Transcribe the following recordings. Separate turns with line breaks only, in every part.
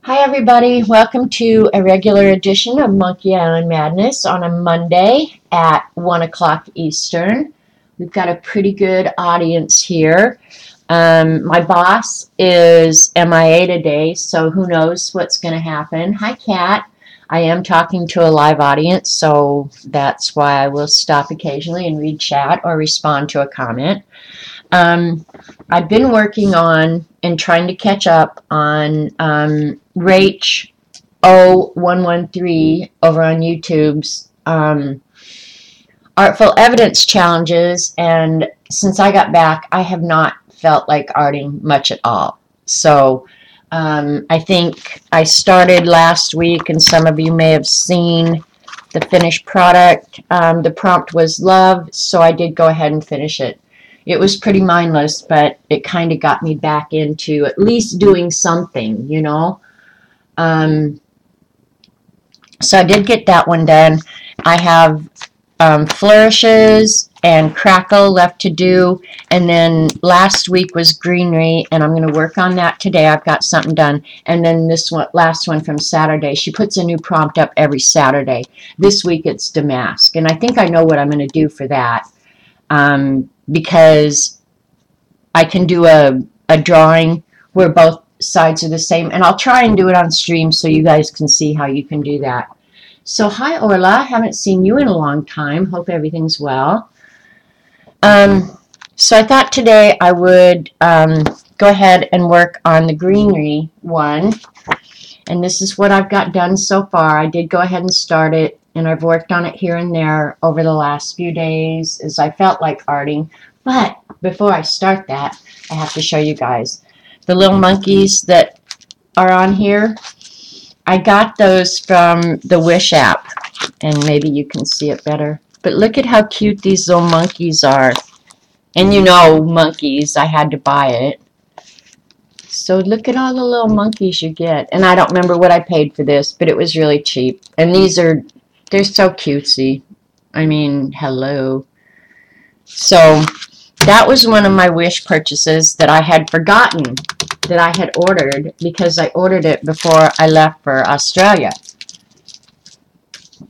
Hi everybody, welcome to a regular edition of Monkey Island Madness on a Monday at 1 o'clock Eastern. We've got a pretty good audience here. My boss is MIA today, so who knows what's going to happen. Hi Kat, I am talking to a live audience, so that's why I will stop occasionally and read chat or respond to a comment. I've been working on and trying to catch up on Rach 0113 over on YouTube's Artful Evidence Challenges, and since I got back, I have not felt like arting much at all. So I think I started last week, and some of you may have seen the finished product. The prompt was love, so I did go ahead and finish it. It was pretty mindless, but it kind of got me back into at least doing something, you know. So I did get that one done. I have flourishes and crackle left to do, and then last week was greenery, and I'm going to work on that today. I've got something done. And then this one, last one from Saturday, she puts a new prompt up every Saturday. This week it's damask, and I think I know what I'm going to do for that. Because I can do a drawing where both sides are the same, and I'll try and do it on stream so you guys can see how you can do that. So hi Orla, haven't seen you in a long time. Hope everything's well. So I thought today I would go ahead and work on the greenery one, and this is what I've got done so far. I did go ahead and start it, and I've worked on it here and there over the last few days as I felt like arting. But before I start that, I have to show you guys the little monkeys that are on here. I got those from the Wish app, and maybe you can see it better. But look at how cute these little monkeys are. And you know, monkeys, I had to buy it. So look at all the little monkeys you get. And I don't remember what I paid for this, but it was really cheap. And they're so cutesy. I mean, hello. So that was one of my Wish purchases that I had forgotten that I had ordered, because I ordered it before I left for Australia.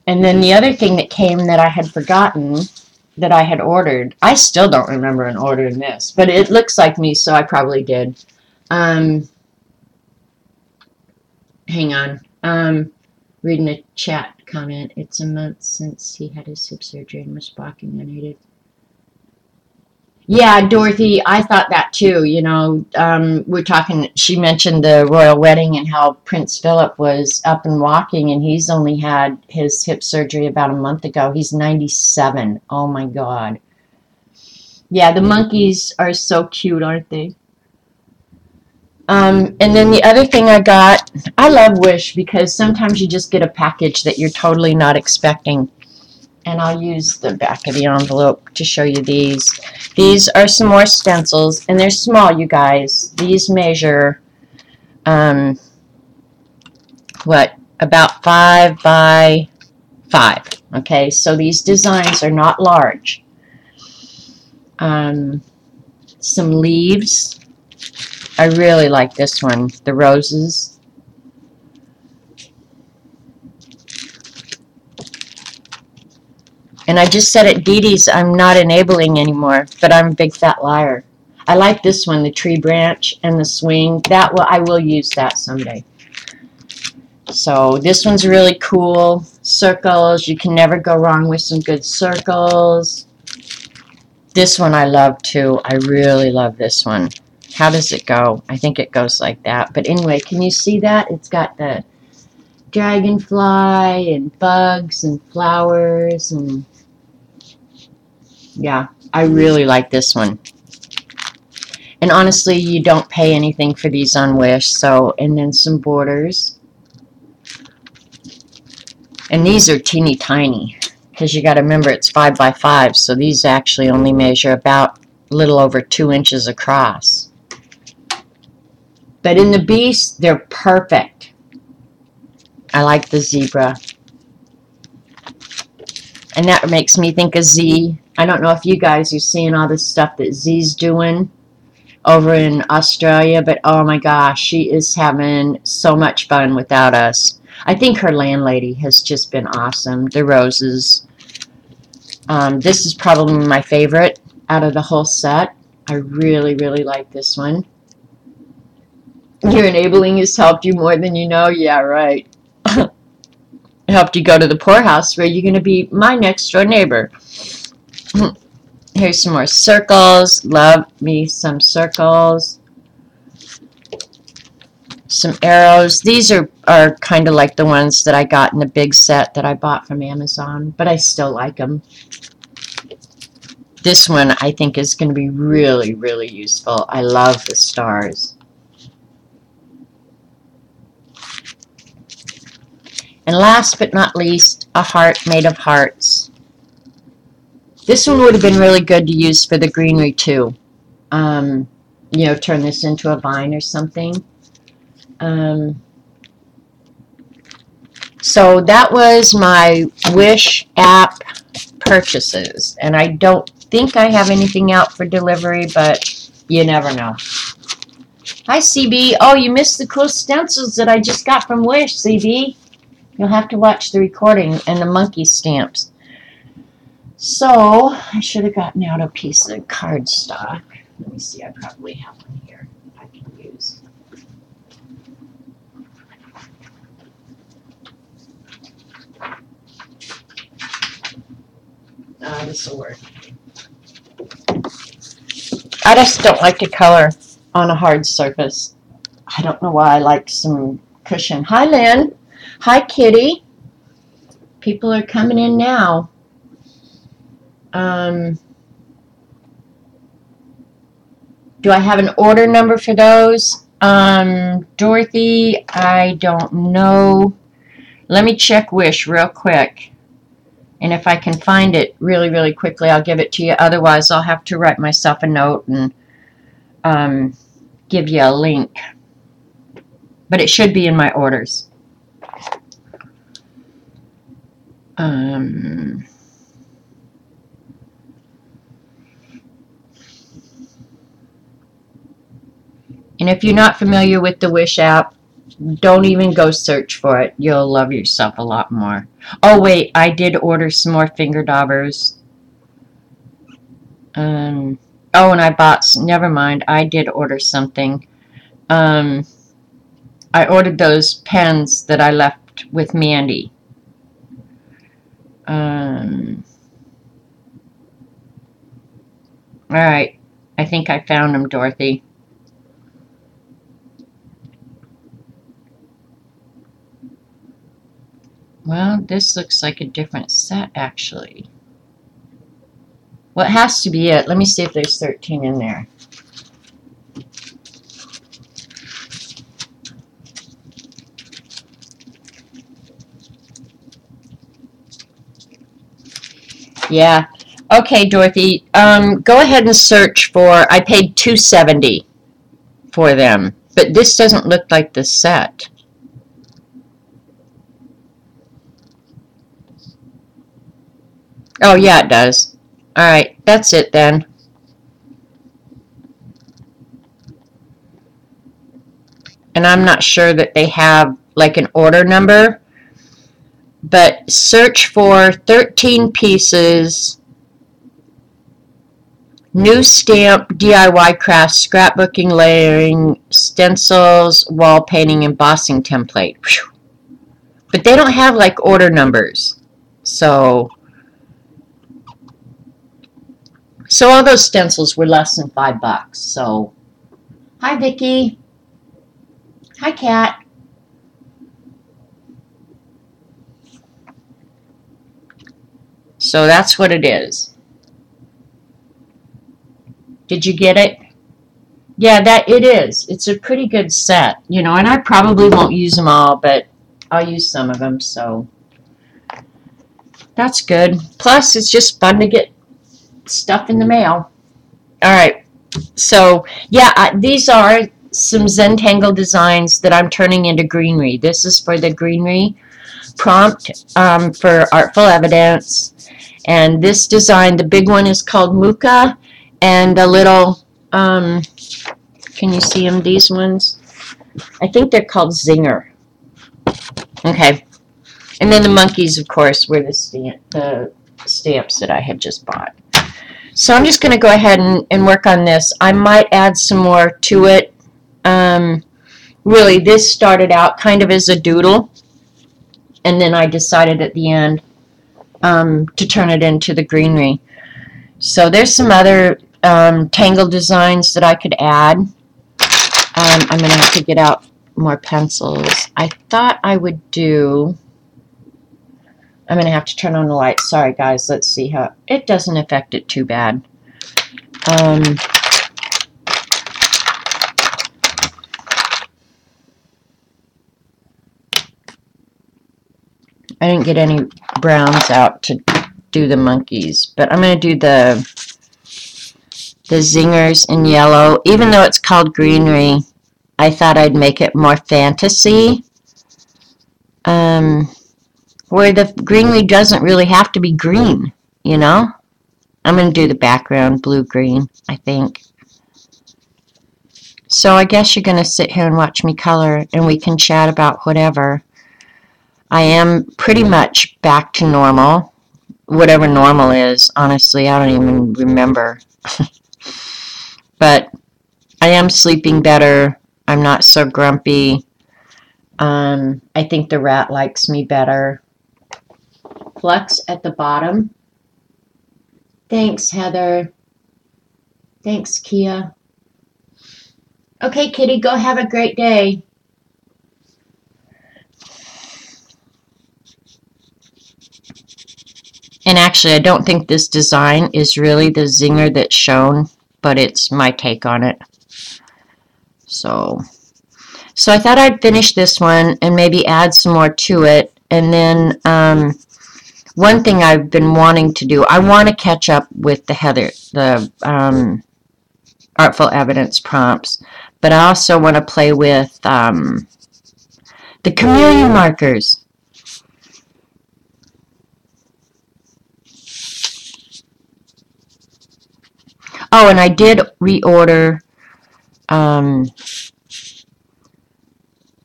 And then the other thing that came that I had forgotten that I had ordered, I still don't remember an ordering this, but it looks like me, so I probably did. Hang on. Reading a chat comment. It's a month since he had his hip surgery and was walking unaided. Yeah, Dorothy, I thought that too. You know, we're talking, she mentioned the royal wedding and how Prince Philip was up and walking, and he's only had his hip surgery about a month ago. He's 97. Oh my God. Yeah, the monkeys are so cute, aren't they? And then the other thing I got, I love Wish because sometimes you just get a package that you're totally not expecting. And I'll use the back of the envelope to show you these. These are some more stencils, and they're small, you guys. These measure, about 5 by 5. Okay, so these designs are not large. Some leaves. I really like this one, the roses. And I just said at Dee Dee's I'm not enabling anymore, but I'm a big fat liar. I like this one, the tree branch and the swing. I will use that someday. So this one's really cool. Circles, you can never go wrong with some good circles. This one I love too. I really love this one. How does it go? I think it goes like that. But anyway, can you see that? It's got the dragonfly and bugs and flowers, and yeah, I really like this one. And honestly, you don't pay anything for these on Wish. So, and then some borders. And these are teeny tiny, because you got to remember it's 5 by 5. So these actually only measure about a little over 2 inches across. But in the Beast, they're perfect. I like the zebra. And that makes me think of Z. I don't know if you guys are seeing all this stuff that Z's doing over in Australia, but oh my gosh, she is having so much fun without us. I think her landlady has just been awesome. The roses. This is probably my favorite out of the whole set. I really, really like this one. Your enabling has helped you more than you know. Yeah, right. Helped you go to the poorhouse where you're going to be my next door neighbor. Here's some more circles. Love me some circles. Some arrows. These are kind of like the ones that I got in the big set that I bought from Amazon, but I still like them. This one I think is going to be really, really useful. I love the stars. And last but not least, a heart made of hearts. This one would have been really good to use for the greenery too. You know, turn this into a vine or something. So that was my Wish app purchases. And I don't think I have anything out for delivery, but you never know. Hi, CB. Oh, you missed the cool stencils that I just got from Wish, CB. You'll have to watch the recording and the monkey stamps. So, I should have gotten out a piece of cardstock. Let me see, I probably have one here I can use. This will work. I just don't like to color on a hard surface. I don't know why. I like some cushion. Hi, Lynn. Hi, Kitty. People are coming in now. Do I have an order number for those? Dorothy, I don't know. Let me check Wish real quick. And if I can find it really, really quickly, I'll give it to you. Otherwise, I'll have to write myself a note and give you a link. But it should be in my orders. And if you're not familiar with the Wish app, don't even go search for it. You'll love yourself a lot more. Oh, wait, I did order some more finger daubers. Oh, and I bought, never mind, I did order something. I ordered those pens that I left with Mandy. Alright, I think I found them, Dorothy. Well, this looks like a different set, actually. Well, it has to be it. Let me see if there's 13 in there. Yeah. Okay, Dorothy. Go ahead and search for. I paid $2.70 for them, but this doesn't look like the set. Oh, yeah, it does. All right, that's it then. And I'm not sure that they have like an order number, but search for 13 pieces. New stamp, DIY crafts, scrapbooking, layering, stencils, wall painting, embossing template. Whew. But they don't have like order numbers. So all those stencils were less than $5. So, hi Vicki. Hi Kat. So that's what it is. Did you get it? Yeah, that it is. It's a pretty good set, you know, and I probably won't use them all, but I'll use some of them, so that's good. Plus, it's just fun to get stuff in the mail. All right, so yeah, these are some Zentangle designs that I'm turning into Greenery. This is for the Greenery prompt for Artful Evidence. And this design, the big one is called Muka, and the little Can you see them, these ones? I think they're called Zinger. Okay. And then the monkeys, of course, were the stamps that I had just bought. So I'm just going to go ahead and work on this. I might add some more to it. Really, this started out kind of as a doodle, and then I decided at the end to turn it into the greenery. So there's some other tangle designs that I could add. I'm going to have to get out more pencils. I thought I would do... I'm going to have to turn on the light. Sorry, guys. Let's see how... It doesn't affect it too bad. I didn't get any browns out to do the monkeys, but I'm going to do the zingers in yellow. Even though it's called greenery, I thought I'd make it more fantasy, where the greenery doesn't really have to be green, you know? I'm going to do the background blue-green, I think. So I guess you're going to sit here and watch me color, and we can chat about whatever. I am pretty much back to normal, whatever normal is. Honestly, I don't even remember. But I am sleeping better. I'm not so grumpy. I think the rat likes me better. Flux at the bottom. Thanks, Heather. Thanks, Kia. Okay, Kitty, go have a great day. And actually, I don't think this design is really the zinger that's shown, but it's my take on it. So I thought I'd finish this one and maybe add some more to it. And then one thing I've been wanting to do, I want to catch up with the Artful Evidence prompts, but I also want to play with the chameleon markers. Oh, and I did reorder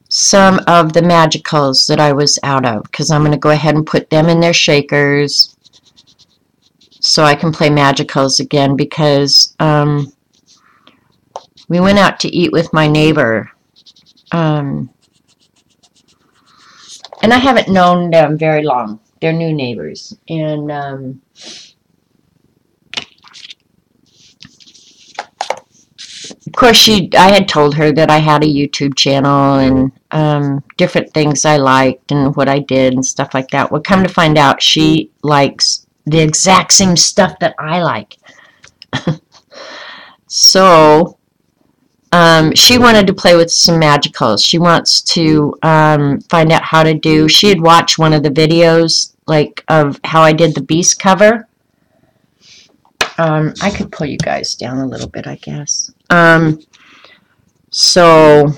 some of the magicals that I was out of, because I'm going to go ahead and put them in their shakers so I can play magicals again, because we went out to eat with my neighbor, and I haven't known them very long. They're new neighbors, and of course, I had told her that I had a YouTube channel and different things I liked and what I did and stuff like that. Well, come to find out, she likes the exact same stuff that I like. So she wanted to play with some magicals. She wants to find out how to do... She had watched one of the videos, like, of how I did the beast cover. I could pull you guys down a little bit, I guess. So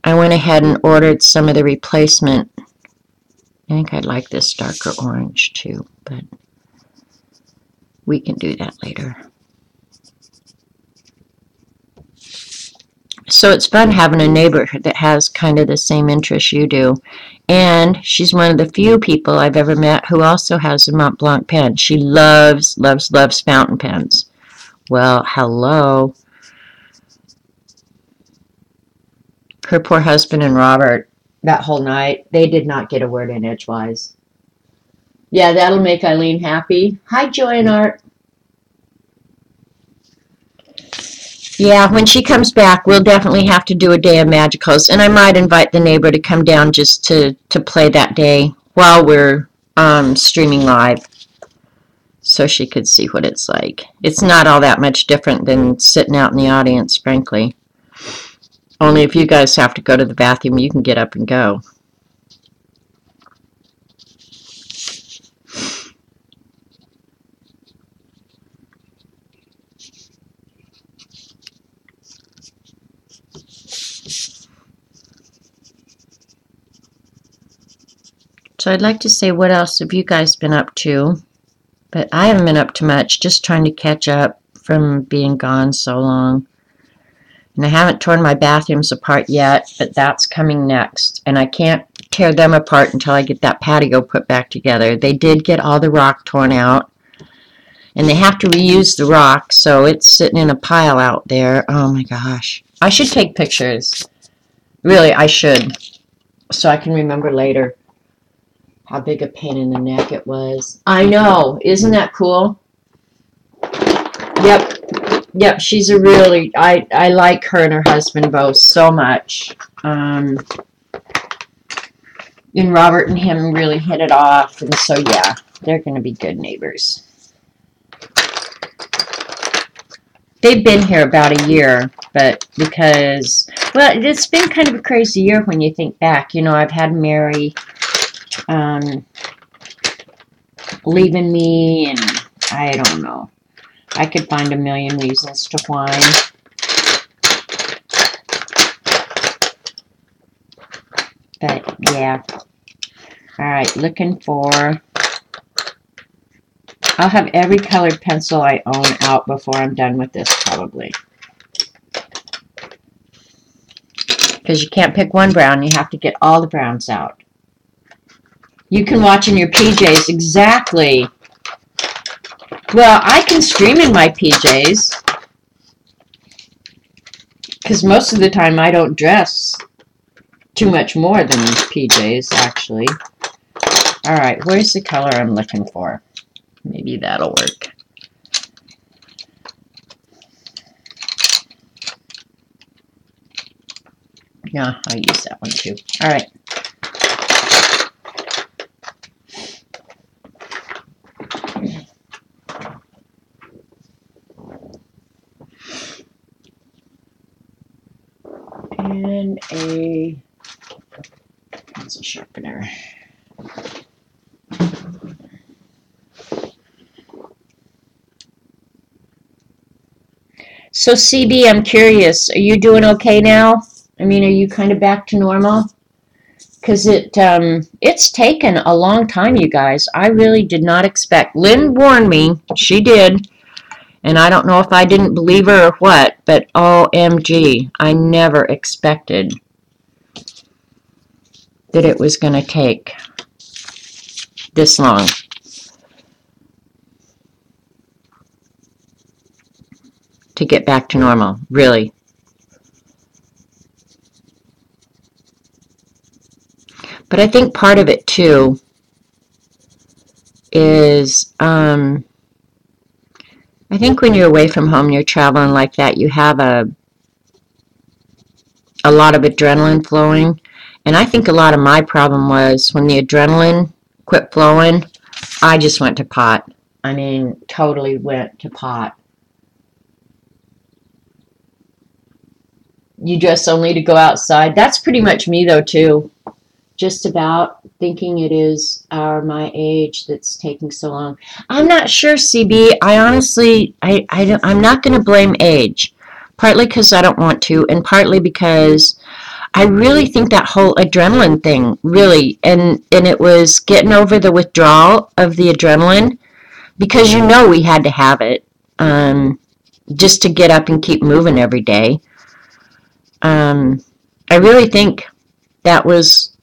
I went ahead and ordered some of the replacement. I think I'd like this darker orange too, but we can do that later. So it's fun having a neighbor that has kind of the same interests you do. And she's one of the few people I've ever met who also has a Mont Blanc pen. She loves, loves, loves fountain pens. Well, hello. Her poor husband and Robert, that whole night, they did not get a word in edgewise. Yeah, that'll make Eileen happy. Hi, Joy and Art. Yeah, when she comes back, we'll definitely have to do a day of magicals, and I might invite the neighbor to come down just to play that day while we're streaming live, so she could see what it's like. It's not all that much different than sitting out in the audience, frankly. Only if you guys have to go to the bathroom, you can get up and go. So I'd like to say, what else have you guys been up to? But I haven't been up to much, just trying to catch up from being gone so long. And I haven't torn my bathrooms apart yet, but that's coming next. And I can't tear them apart until I get that patio put back together. They did get all the rock torn out. And they have to reuse the rock, so it's sitting in a pile out there. Oh my gosh. I should take pictures. Really, I should. So I can remember later how big a pain in the neck it was. I know. Isn't that cool? Yep. Yep, she's a really, I like her and her husband both so much. And Robert and him really hit it off. And so, yeah, they're going to be good neighbors. They've been here about a year, but because, well, it's been kind of a crazy year when you think back. You know, I've had Mary leaving me, and I don't know. I could find a million reasons to whine. But, yeah. All right, looking for... I'll have every colored pencil I own out before I'm done with this, probably. Because you can't pick one brown. You have to get all the browns out. You can watch in your PJs. Exactly. Well, I can stream in my PJs. Because most of the time I don't dress too much more than PJs, actually. All right, where's the color I'm looking for? Maybe that'll work. Yeah, I'll use that one too. All right. And a pencil sharpener. So CB, I'm curious, are you doing okay now? I mean, are you kind of back to normal? Because it's taken a long time, you guys. I really did not expect. Lynn warned me. She did. And I don't know if I didn't believe her or what, but OMG, I never expected that it was going to take this long. To get back to normal, really. But I think part of it, too, is, I think when you're away from home, you're traveling like that, you have a lot of adrenaline flowing. And I think a lot of my problem was when the adrenaline quit flowing, I just went to pot. I mean, totally went to pot. You dress only to go outside. That's pretty much me, though, too. Just about thinking it is my age that's taking so long. I'm not sure, CB. I honestly, I'm not going to blame age. Partly because I don't want to, and partly because I really think that whole adrenaline thing, really, and it was getting over the withdrawal of the adrenaline, because you know we had to have it just to get up and keep moving every day. I really think that was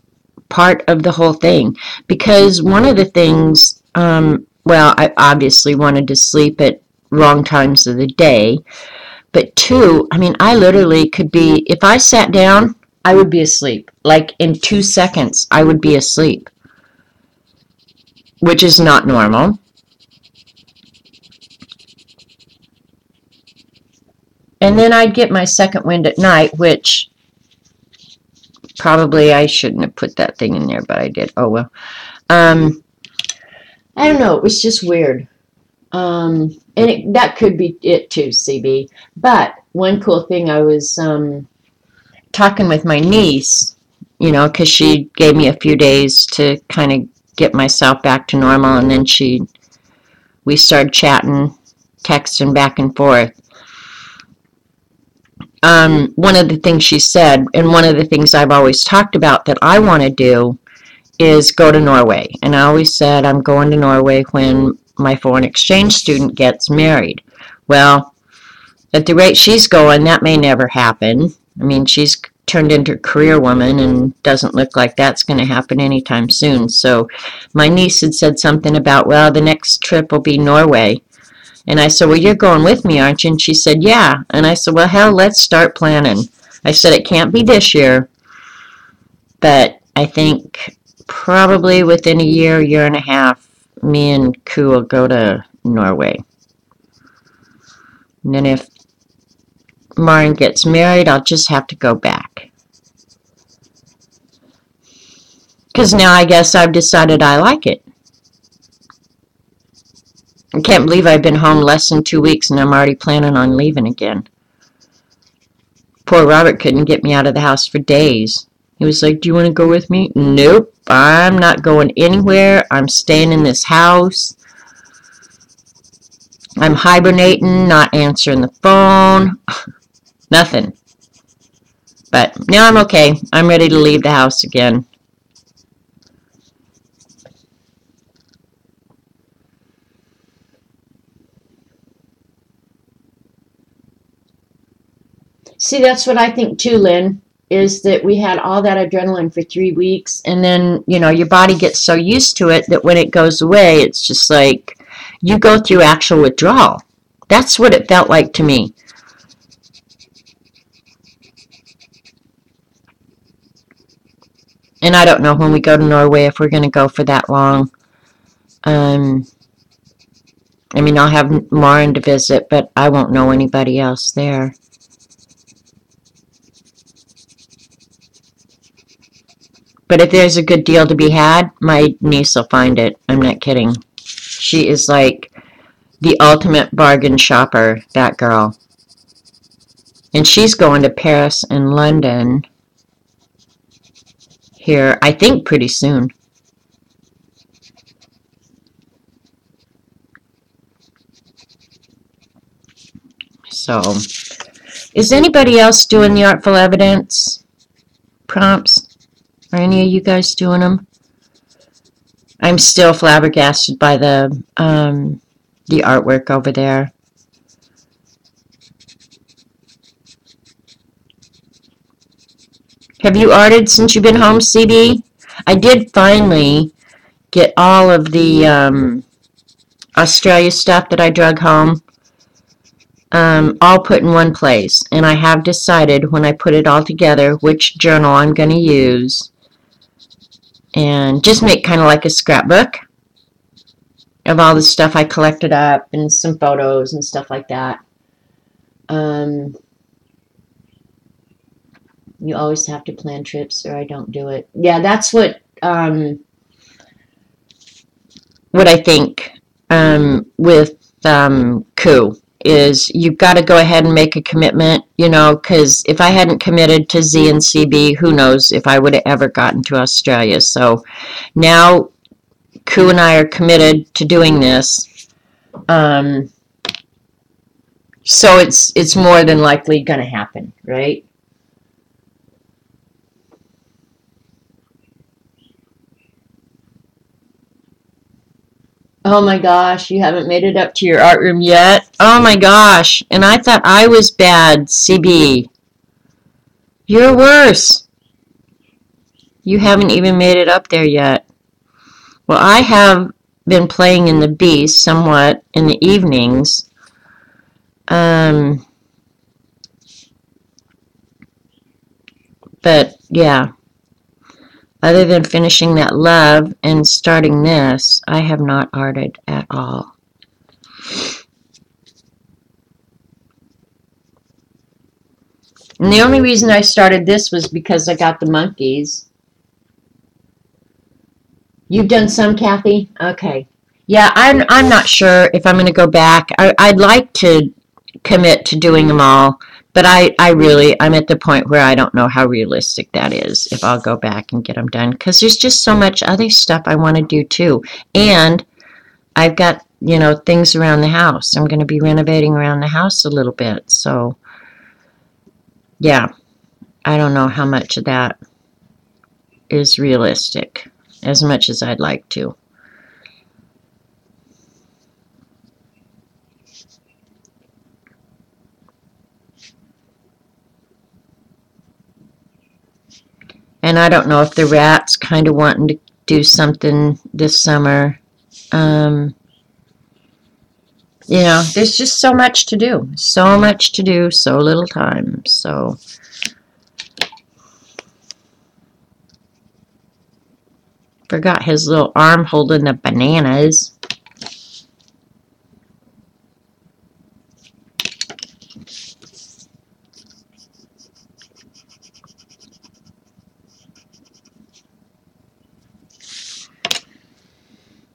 part of the whole thing, because one of the things, well, I obviously wanted to sleep at wrong times of the day, but two, I mean, I literally could be, if I sat down, I would be asleep. Like in 2 seconds, I would be asleep, which is not normal. And then I'd get my second wind at night, which probably I shouldn't have put that thing in there, but I did. Oh, well. I don't know. It was just weird. And that could be it too, CB. But one cool thing, I was talking with my niece, you know, because she gave me a few days to kind of get myself back to normal, and then we started chatting, texting back and forth. One of the things she said, and one of the things I've always talked about that I want to do, is go to Norway. And I always said I'm going to Norway when my foreign exchange student gets married. Well, At the rate she's going, that may never happen. I mean, she's turned into a career woman and doesn't look like that's going to happen anytime soon. So my niece had said something about, well, the next trip will be Norway. And I said, well, you're going with me, aren't you? And she said, yeah. And I said, well, hell, let's start planning. I said, it can't be this year, but I think probably within a year, year and a half, me and Koo will go to Norway. And then if Maren gets married, I'll just have to go back. Because now I guess I've decided I like it. I can't believe I've been home less than 2 weeks and I'm already planning on leaving again. Poor Robert couldn't get me out of the house for days. He was like, do you want to go with me? Nope, I'm not going anywhere. I'm staying in this house. I'm hibernating, not answering the phone. Nothing. But now I'm okay. I'm ready to leave the house again. See, that's what I think too, Lynn, is that we had all that adrenaline for 3 weeks, and then, your body gets so used to it that when it goes away, it's just like you go through actual withdrawal. That's what it felt like to me. And I don't know when we go to Norway if we're going to go for that long. I mean, I'll have Maren to visit, but I won't know anybody else there. But if there's a good deal to be had, my niece will find it. I'm not kidding. She is like the ultimate bargain shopper, that girl. And she's going to Paris and London here, I think, pretty soon. So, is anybody else doing the Artful Evidence prompts? Are any of you guys doing them? I'm still flabbergasted by the artwork over there. Have you arted since you've been home, CB? I did finally get all of the Australia stuff that I drug home all put in one place. And I have decided when I put it all together which journal I'm going to use. And just make kind of like a scrapbook of all the stuff I collected up and some photos and stuff like that. You always have to plan trips or I don't do it. Yeah, that's what I think with Koo is you've got to go ahead and make a commitment, because if I hadn't committed to Z and CB, who knows if I would have ever gotten to Australia. So now Koo and I are committed to doing this. So it's more than likely going to happen, right? Oh my gosh, you haven't made it up to your art room yet? Oh my gosh, and I thought I was bad, CB. You're worse. You haven't even made it up there yet. Well, I have been playing in the Beast somewhat in the evenings. But yeah, other than finishing that Love and starting this, I have not arted at all. And the only reason I started this was because I got the monkeys. You've done some, Kathy? Okay. Yeah, I'm not sure if I'm going to go back. I'd like to commit to doing them all, but I'm at the point where I don't know how realistic that is, if I'll go back and get them done, because there's just so much other stuff I want to do too. And I've got, things around the house. I'm going to be renovating around the house a little bit. So, yeah, I don't know how much of that is realistic, as much as I'd like to. And I don't know if the rat's kind of wanting to do something this summer. You know, there's just so much to do. So much to do, so little time. So, forgot his little arm holding the bananas.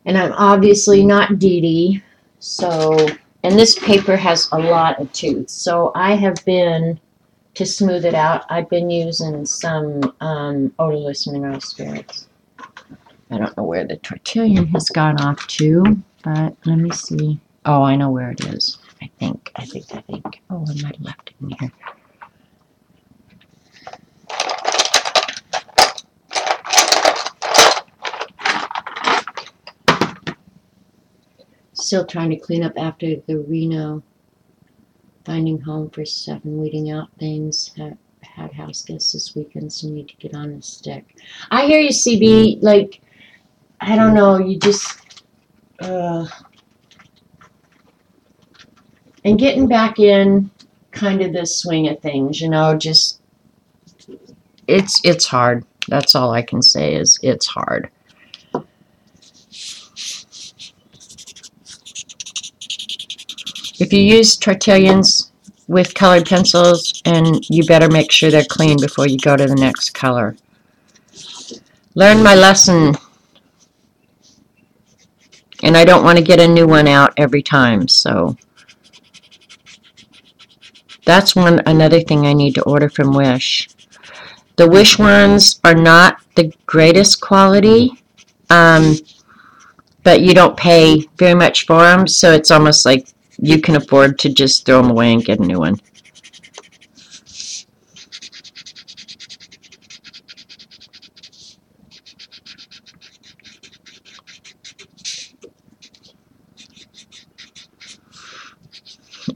And I'm obviously not Dee Dee, so, and this paper has a lot of tooth, so I have been, to smooth it out, I've been using some odorless mineral spirits. I don't know where the tortillion has gone off to, but let me see. Oh, I know where it is. I think. Oh, I might have left it in here. Still trying to clean up after the Reno finding home for 7, weeding out things. Had house guests this weekend, so need to get on the stick. I hear you, CB. Like, I don't know, you just, and getting back in kind of the swing of things, you know, just, it's hard. That's all I can say is it's hard. If you use tortillions with colored pencils, and you better make sure they're clean before you go to the next color. Learn my lesson, and I don't want to get a new one out every time, so that's another thing I need to order from Wish. The Wish ones are not the greatest quality, but you don't pay very much for them, so it's almost like you can afford to just throw them away and get a new one.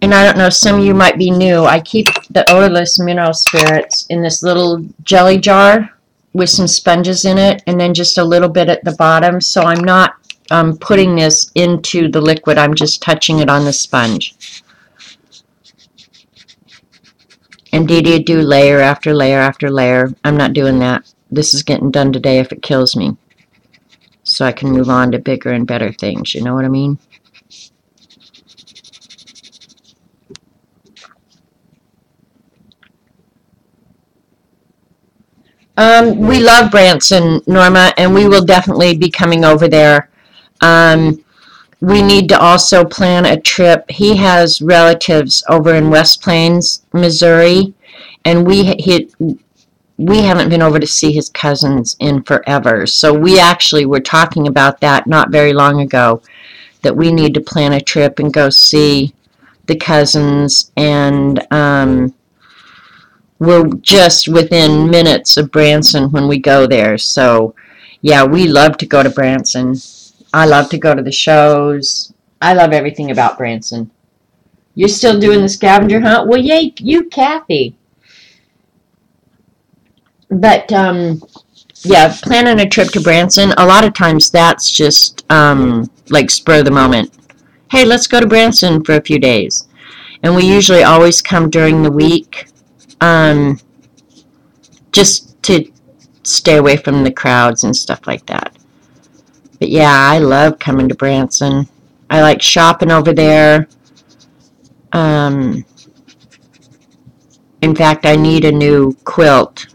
And I don't know, some of you might be new. I keep the odorless mineral spirits in this little jelly jar with some sponges in it, and then just a little bit at the bottom. So I'm not putting this into the liquid. I'm just touching it on the sponge. And Dee Dee do layer after layer after layer. I'm not doing that. This is getting done today if it kills me, so I can move on to bigger and better things. You know what I mean? We love Branson, Norma, and we will definitely be coming over there. We need to also plan a trip. He has relatives over in West Plains, Missouri, and we haven't been over to see his cousins in forever. So we actually were talking about that not very long ago, that we need to plan a trip and go see the cousins, and we're just within minutes of Branson when we go there. So, yeah, we love to go to Branson. I love to go to the shows. I love everything about Branson. You're still doing the scavenger hunt? Well, yay, you, Kathy. But, yeah, planning a trip to Branson, a lot of times that's just, like, spur of the moment. Hey, let's go to Branson for a few days. And we usually always come during the week, just to stay away from the crowds and stuff like that. But yeah, I love coming to Branson. I like shopping over there. In fact, I need a new quilt.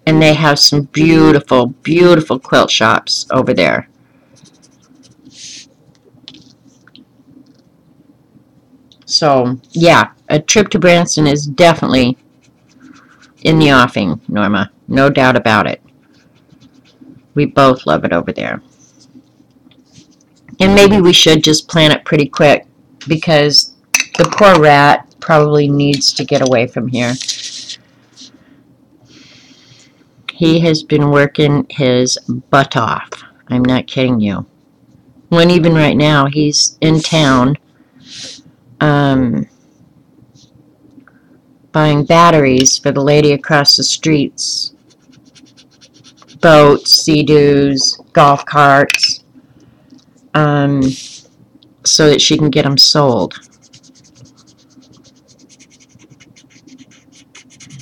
And they have some beautiful, beautiful quilt shops over there. So, yeah, a trip to Branson is definitely in the offing, Norma. No doubt about it. We both love it over there. And maybe we should just plan it pretty quick, because the poor rat probably needs to get away from here. He has been working his butt off. I'm not kidding you. When even right now, he's in town. buying batteries for the lady across the street's boats, sea-doos, golf carts, so that she can get them sold.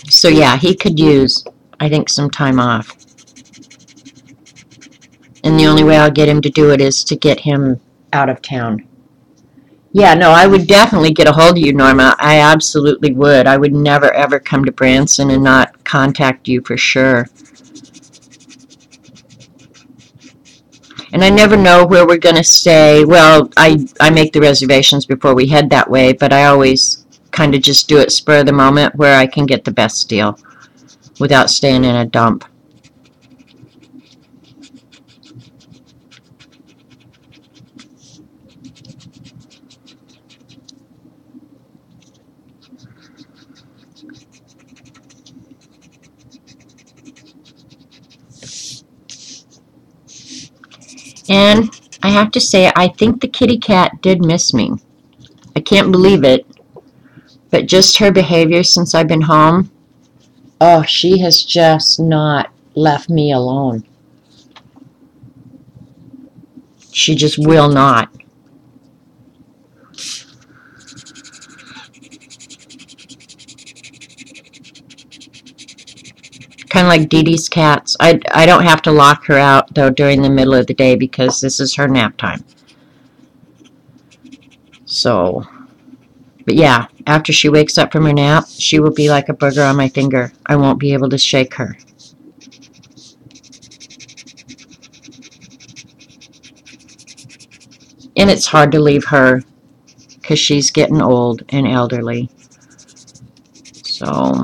So yeah, he could use, I think, some time off. And the only way I'll get him to do it is to get him out of town. Yeah, no, I would definitely get a hold of you, Norma. I absolutely would. I would never, ever come to Branson and not contact you for sure. And I never know where we're going to stay. Well, I make the reservations before we head that way, but I always kind of just do it spur of the moment where I can get the best deal without staying in a dump. And I have to say, I think the kitty cat did miss me. I can't believe it, but just her behavior since I've been home, oh, she has just not left me alone. She just will not. Kind of like Dee Dee's cats. I don't have to lock her out, though, during the middle of the day because this is her nap time. So, but yeah, after she wakes up from her nap, she will be like a booger on my finger. I won't be able to shake her. And it's hard to leave her because she's getting old and elderly. So,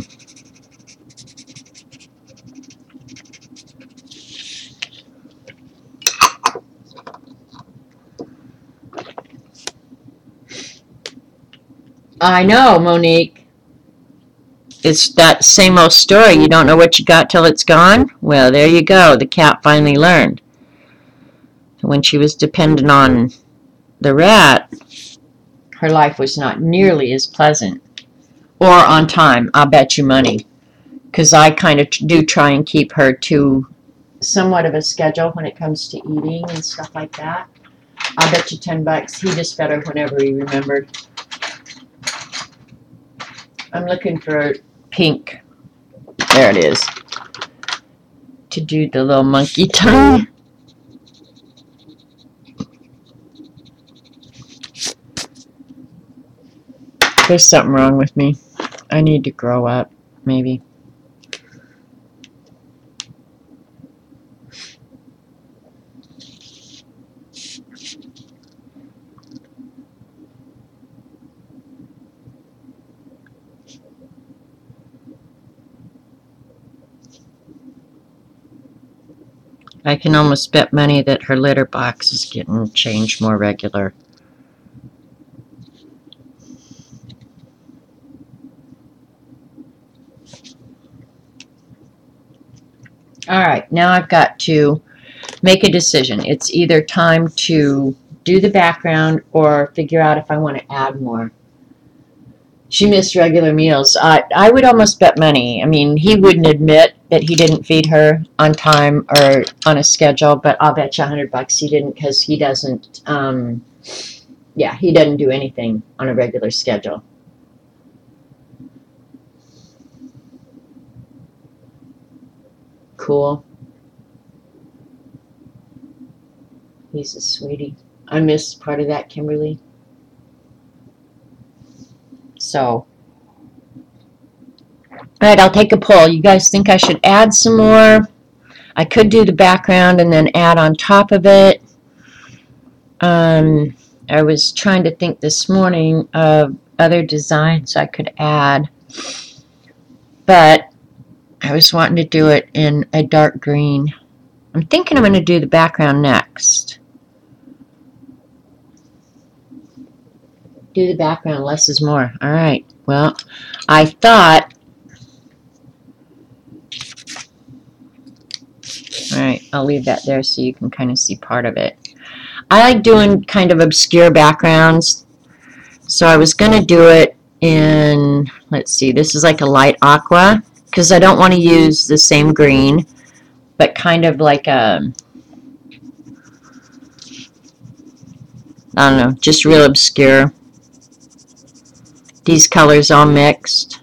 I know, Monique. It's that same old story. You don't know what you got till it's gone? Well, there you go. The cat finally learned. When she was dependent on the rat, her life was not nearly as pleasant. Or on time, I'll bet you money. Because I kind of do try and keep her to somewhat of a schedule when it comes to eating and stuff like that. I'll bet you $10 he just fed her whenever he remembered. I'm looking for pink. There it is. To do the little monkey tongue. There's something wrong with me. I need to grow up, maybe. I can almost bet money that her litter box is getting changed more regular. Alright, now I've got to make a decision. It's either time to do the background or figure out if I want to add more. She missed regular meals. I would almost bet money. I mean, he wouldn't admit that he didn't feed her on time or on a schedule, but I'll bet you $100 he didn't because he doesn't, he doesn't do anything on a regular schedule. Cool. He's a sweetie. I missed part of that, Kimberly. So, alright, I'll take a poll. You guys think I should add some more? I could do the background and then add on top of it. I was trying to think this morning of other designs I could add, but I was wanting to do it in a dark green. I'm thinking I'm going to do the background next. Do the background, less is more. Alright, well, I thought, alright, I'll leave that there so you can kind of see part of it. I like doing kind of obscure backgrounds, so I was going to do it in, let's see, this is like a light aqua, because I don't want to use the same green, but kind of like a, I don't know, just real obscure. These colors all mixed.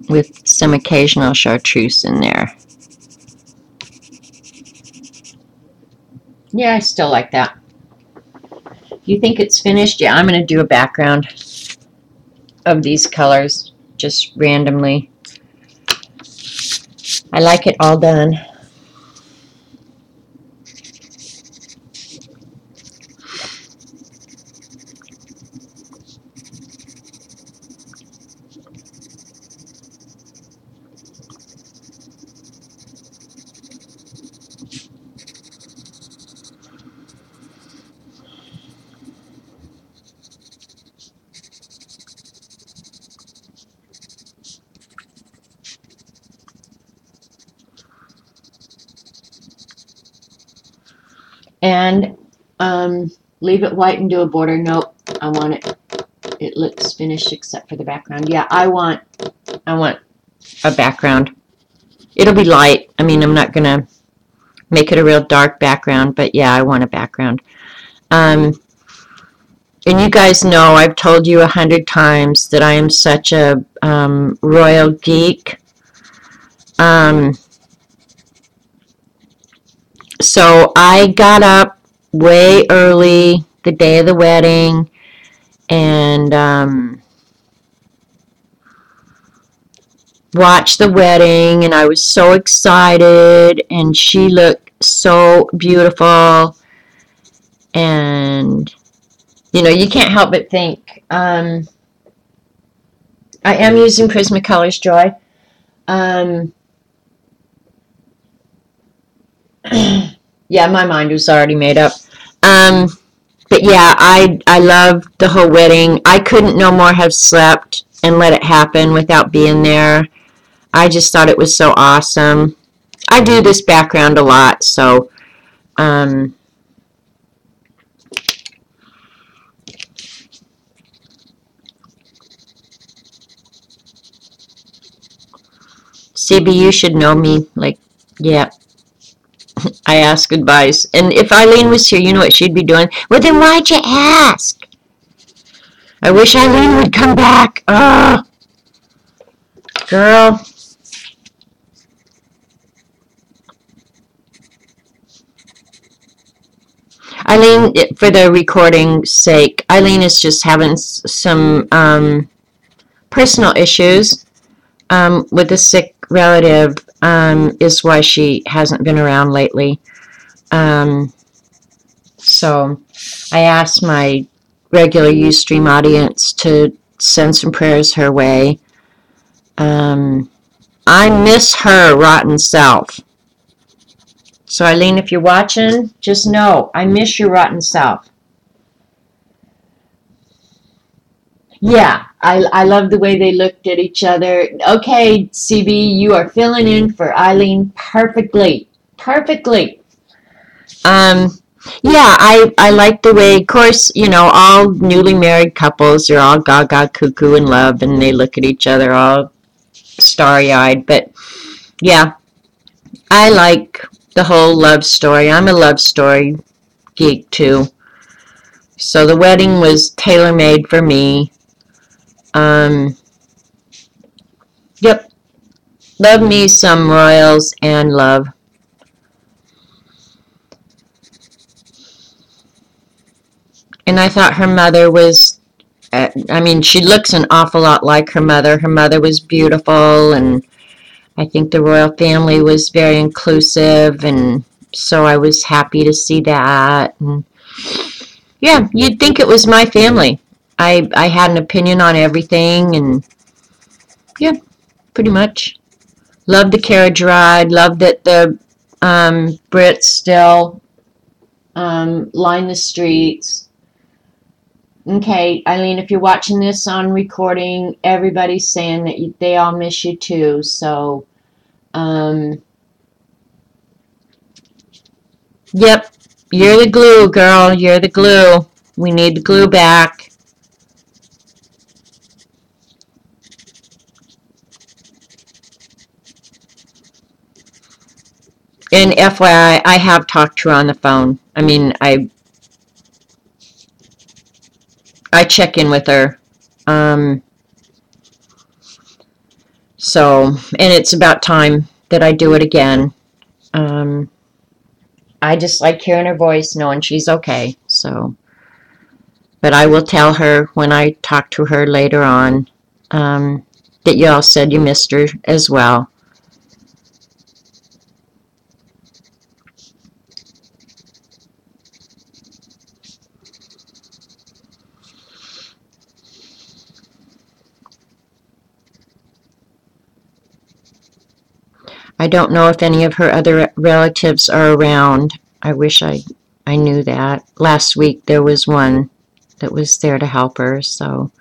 With some occasional chartreuse in there. Yeah, I still like that. You think it's finished? Yeah, I'm going to do a background of these colors just randomly. I like it all done. And leave it white and do a border. Nope, I want it. It looks finished except for the background. Yeah, I want a background. It'll be light. I mean, I'm not gonna make it a real dark background, but yeah, I want a background. And you guys know I've told you 100 times that I am such a royal geek. So I got up way early the day of the wedding and watched the wedding, and I was so excited, and she looked so beautiful, and you can't help but think. I am using Prismacolor's Joy. Yeah, my mind was already made up. But yeah, I loved the whole wedding. I couldn't no more have slept and let it happen without being there. I just thought it was so awesome. I do this background a lot, so CB, you should know me. Like, yeah, I ask advice. And if Eileen was here, you know what she'd be doing? Well, then why'd you ask? I wish Eileen would come back. Oh, girl. Eileen, for the recording's sake, Eileen is just having some personal issues with a sick relative, is why she hasn't been around lately. So I asked my regular Ustream audience to send some prayers her way. I miss her rotten self. So Eileen, if you're watching, just know I miss your rotten self. Yeah, I love the way they looked at each other. Okay, CB, you are filling in for Eileen perfectly. Perfectly. Yeah, I like the way, of course, all newly married couples are all gaga cuckoo in love, and they look at each other all starry-eyed. But yeah, I like the whole love story. I'm a love story geek too. So the wedding was tailor-made for me. Yep, love me some royals and love. And I thought her mother was, I mean, she looks an awful lot like her mother. Her mother was beautiful, and I think the royal family was very inclusive, and so I was happy to see that. And yeah, you'd think it was my family. I had an opinion on everything, and yeah, pretty much. Loved the carriage ride. Loved that the Brits still line the streets. Okay, Eileen, if you're watching this on recording, everybody's saying that they all miss you too. So Um, yep, you're the glue, girl. You're the glue. We need the glue back. And FYI, I have talked to her on the phone. I mean, I check in with her. Um, so, and it's about time that I do it again. Um, I just like hearing her voice, knowing she's okay. So, but I will tell her when I talk to her later on that you all said you missed her as well. I don't know if any of her other relatives are around. I wish I knew that. Last week there was one that was there to help her, so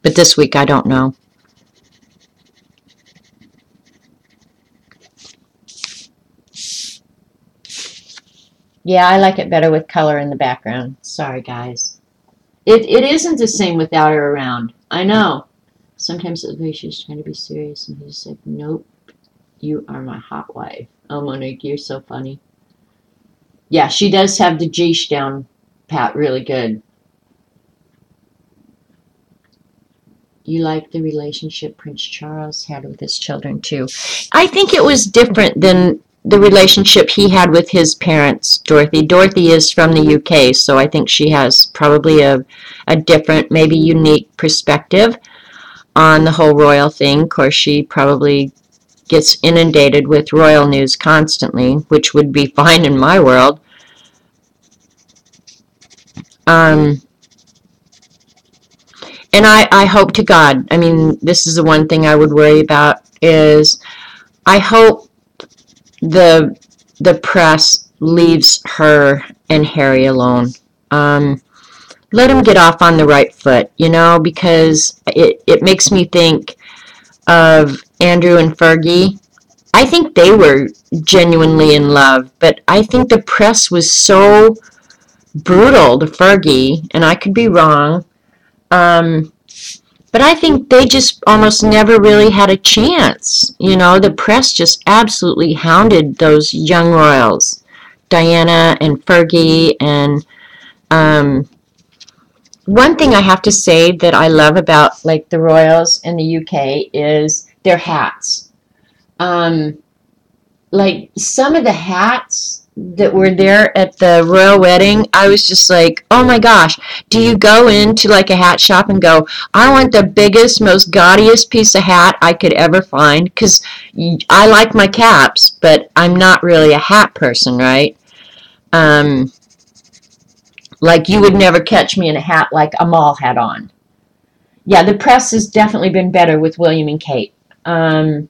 but this week I don't know. Yeah, I like it better with color in the background. Sorry, guys. It isn't the same without her around. I know. Sometimes it's like she's trying to be serious, and he's like, "Nope, you are my hot wife." Oh, Monique, you're so funny. Yeah, she does have the Geesh down pat really good. You like the relationship Prince Charles had with his children too. I think it was different than the relationship he had with his parents, Dorothy. Dorothy is from the UK, so I think she has probably a different, maybe unique perspective on the whole royal thing. Of course, she probably gets inundated with royal news constantly, which would be fine in my world. Um, and I hope to God, I mean, this is the one thing I would worry about is I hope the the press leaves her and Harry alone. Um, Let him get off on the right foot, because it makes me think of Andrew and Fergie. I think they were genuinely in love, but I think the press was so brutal to Fergie, and I could be wrong. Um, but I think they just almost never really had a chance. The press just absolutely hounded those young royals, Diana and Fergie. And one thing I have to say that I love about like the royals in the UK is their hats. Um, like some of the hats that were there at the royal wedding, I was just like, oh my gosh, do you go into like a hat shop and go, I want the biggest, most gaudiest piece of hat I could ever find? Because I like my caps, but I'm not really a hat person, right? Um, like you would never catch me in a hat like Amal had on. Yeah, the press has definitely been better with William and Kate. Um,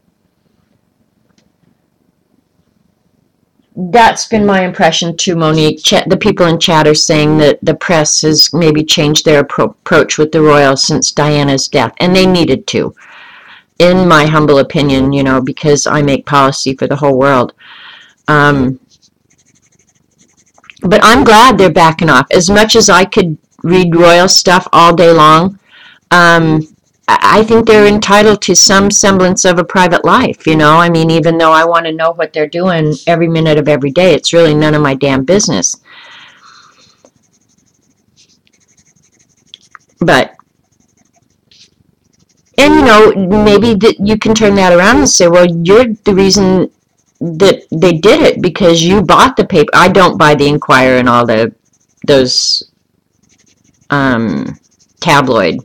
That's been my impression too, Monique. The people in chat are saying that the press has maybe changed their approach with the royals since Diana's death, and they needed to, in my humble opinion, because I make policy for the whole world. Um, but I'm glad they're backing off. As much as I could read royal stuff all day long, um, I think they're entitled to some semblance of a private life, I mean, even though I want to know what they're doing every minute of every day, it's really none of my damn business. But, and maybe that you can turn that around and say, well, you're the reason that they did it because you bought the paper. I don't buy the Inquirer and all those um, tabloid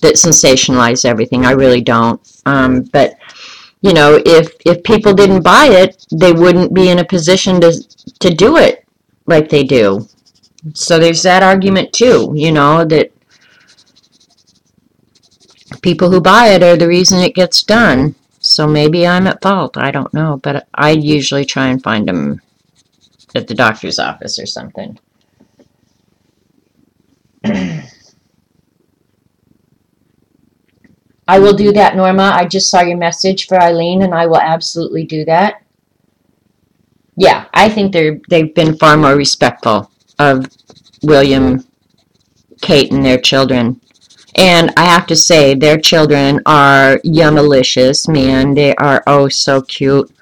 that sensationalize everything. I really don't. But if people didn't buy it, they wouldn't be in a position to do it like they do. So there's that argument too, that people who buy it are the reason it gets done. So maybe I'm at fault. I don't know, but I usually try and find them at the doctor's office or something. I will do that, Norma. I just saw your message for Eileen, and I will absolutely do that. Yeah, I think they've been far more respectful of William, Kate, and their children. And I have to say, their children are yummalicious, man. They are oh so cute.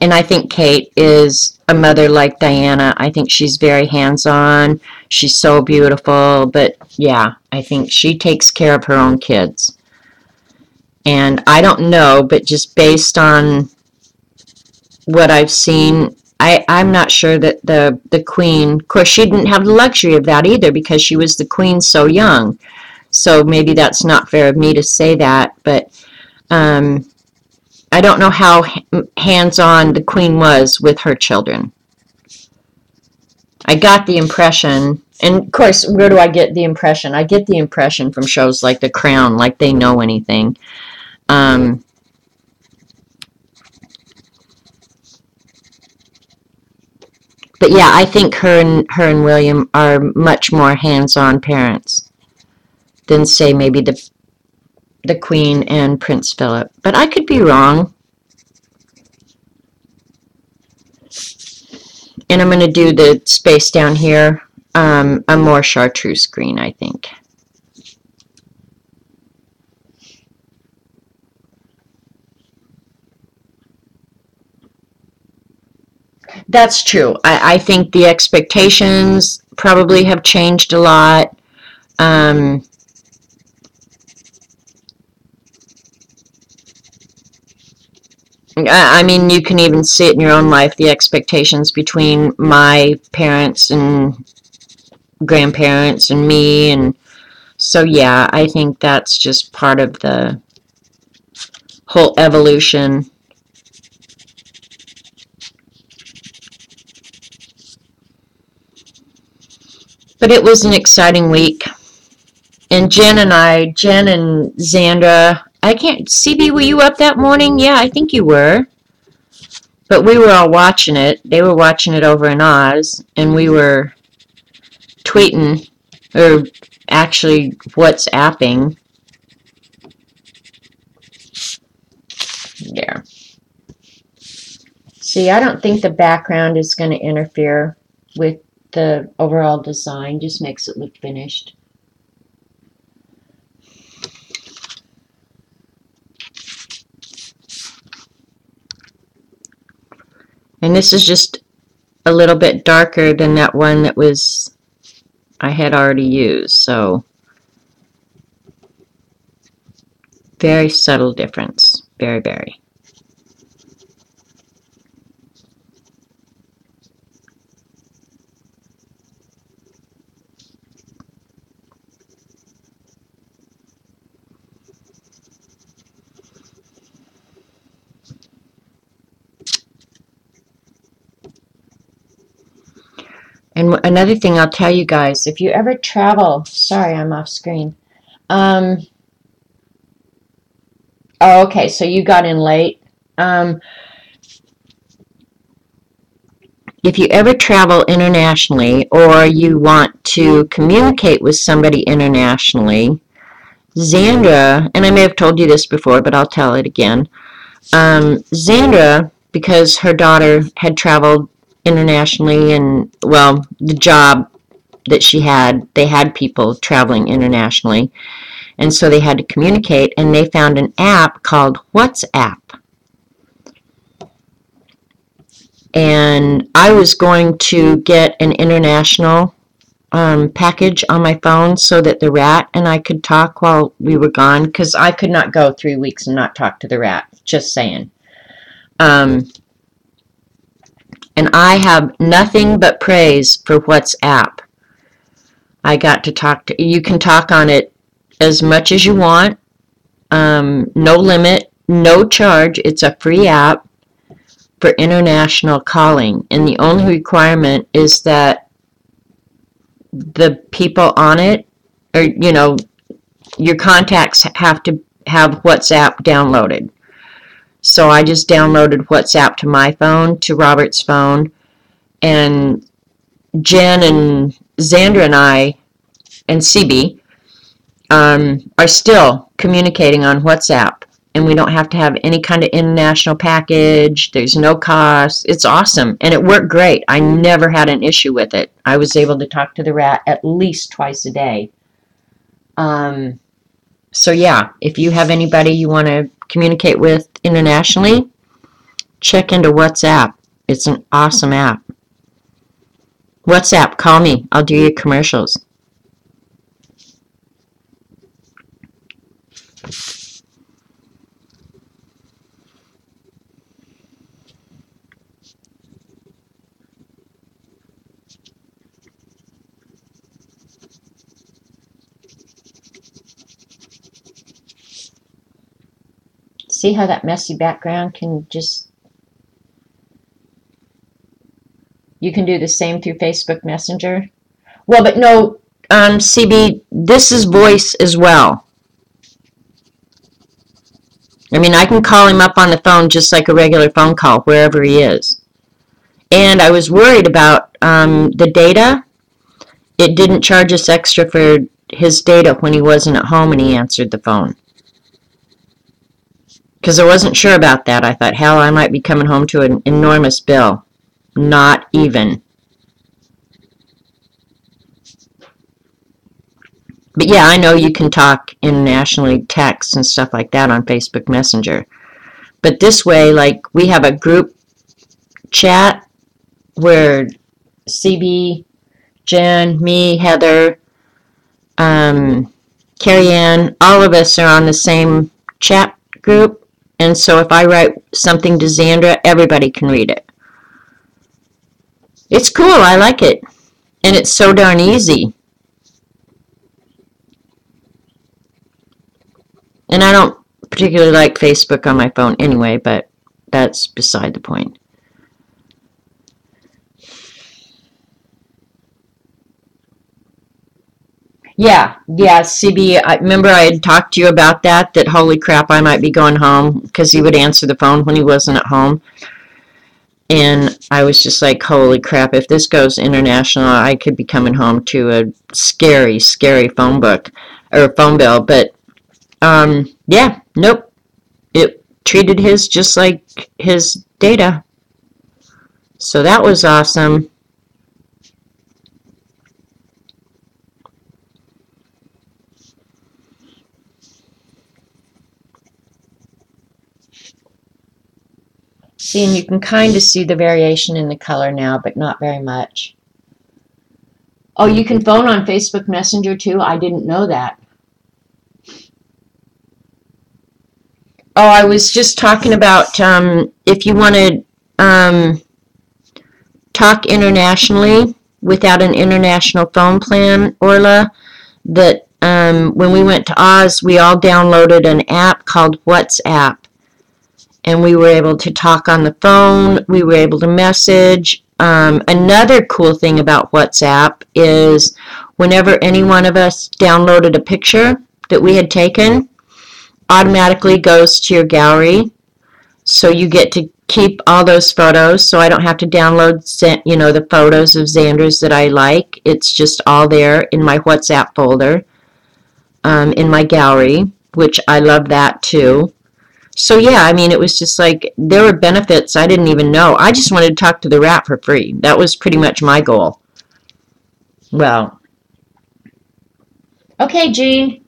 And I think Kate is a mother like Diana. I think she's very hands-on. She's so beautiful. But yeah, I think she takes care of her own kids. And I don't know, but just based on what I've seen, I'm not sure that the queen, of course, she didn't have the luxury of that either because she was the queen so young. So maybe that's not fair of me to say that, but I don't know how hands-on the queen was with her children. I got the impression, and of course, where do I get the impression? I get the impression from shows like The Crown, like they know anything. But yeah, I think her and William are much more hands-on parents than say maybe the Queen and Prince Philip. But I could be wrong. And I'm going to do the space down here a more chartreuse green, I think. That's true. I think the expectations probably have changed a lot. I mean, you can even see it in your own life, the expectations between my parents and grandparents and me. And so, yeah, I think that's just part of the whole evolution. But it was an exciting week. And Jen and Xandra, I can't, CB, were you up that morning? Yeah, I think you were. But we were all watching it. They were watching it over in Oz, and we were tweeting, or actually WhatsApping. There. See, I don't think the background is going to interfere with the overall design. Just makes it look finished. And this is just a little bit darker than that one that was I had already used. So very subtle difference. Very, very. And another thing I'll tell you guys, if you ever travel, sorry, I'm off screen. Oh, okay, so you got in late. If you ever travel internationally or you want to communicate with somebody internationally, Xandra, and I may have told you this before, but I'll tell it again. Xandra, because her daughter had traveled internationally and, well, the job that she had, they had people traveling internationally, and so they had to communicate, and they found an app called WhatsApp. And I was going to get an international package on my phone so that the rat and I could talk while we were gone, because I could not go 3 weeks and not talk to the rat, just saying. And I have nothing but praise for WhatsApp. I got to talk to, you can talk on it as much as you want, no limit, no charge. It's a free app for international calling, and the only requirement is that the people on it, or your contacts have to have WhatsApp downloaded. So I just downloaded WhatsApp to my phone, to Robert's phone, and Jen and Xandra and I and CB are still communicating on WhatsApp, and we don't have to have any kind of international package. There's no cost. It's awesome, and it worked great. I never had an issue with it. I was able to talk to the rat at least twice a day. So yeah, if you have anybody you want to communicate with internationally, check into WhatsApp. It's an awesome app. WhatsApp, call me. I'll do your commercials. See how that messy background can just... You can do the same through Facebook Messenger. Well, but no, CB, this is voice as well. I mean, I can call him up on the phone just like a regular phone call, wherever he is. And I was worried about the data. It didn't charge us extra for his data when he wasn't at home and he answered the phone. Because I wasn't sure about that. I thought, hell, I might be coming home to an enormous bill. Not even. But yeah, I know you can talk internationally, text and stuff like that on Facebook Messenger. But this way, like, we have a group chat where CB, Jen, me, Heather, Carrie Ann, all of us are on the same chat group. And so if I write something to Xandra, everybody can read it. It's cool. I like it. And it's so darn easy. And I don't particularly like Facebook on my phone anyway, but that's beside the point. Yeah, CB, I remember I had talked to you about that holy crap, I might be going home, because he would answer the phone when he wasn't at home. And I was just like, holy crap, if this goes international, I could be coming home to a scary, scary phone book, or phone bill. But, yeah, nope. It treated his just like his data. So that was awesome. See, and you can kind of see the variation in the color now, but not very much. Oh, you can phone on Facebook Messenger too? I didn't know that. Oh, I was just talking about if you want to talk internationally without an international phone plan, Orla, that when we went to Oz, we all downloaded an app called WhatsApp. And we were able to talk on the phone. We were able to message. Another cool thing about WhatsApp is whenever any one of us downloaded a picture that we had taken, automatically goes to your gallery. So you get to keep all those photos. So I don't have to download, the photos of Xandra's that I like. It's just all there in my WhatsApp folder, in my gallery, which I love that too. So yeah, I mean, it was just like, there were benefits I didn't even know. I just wanted to talk to the rat for free. That was pretty much my goal. Well, okay, Jean.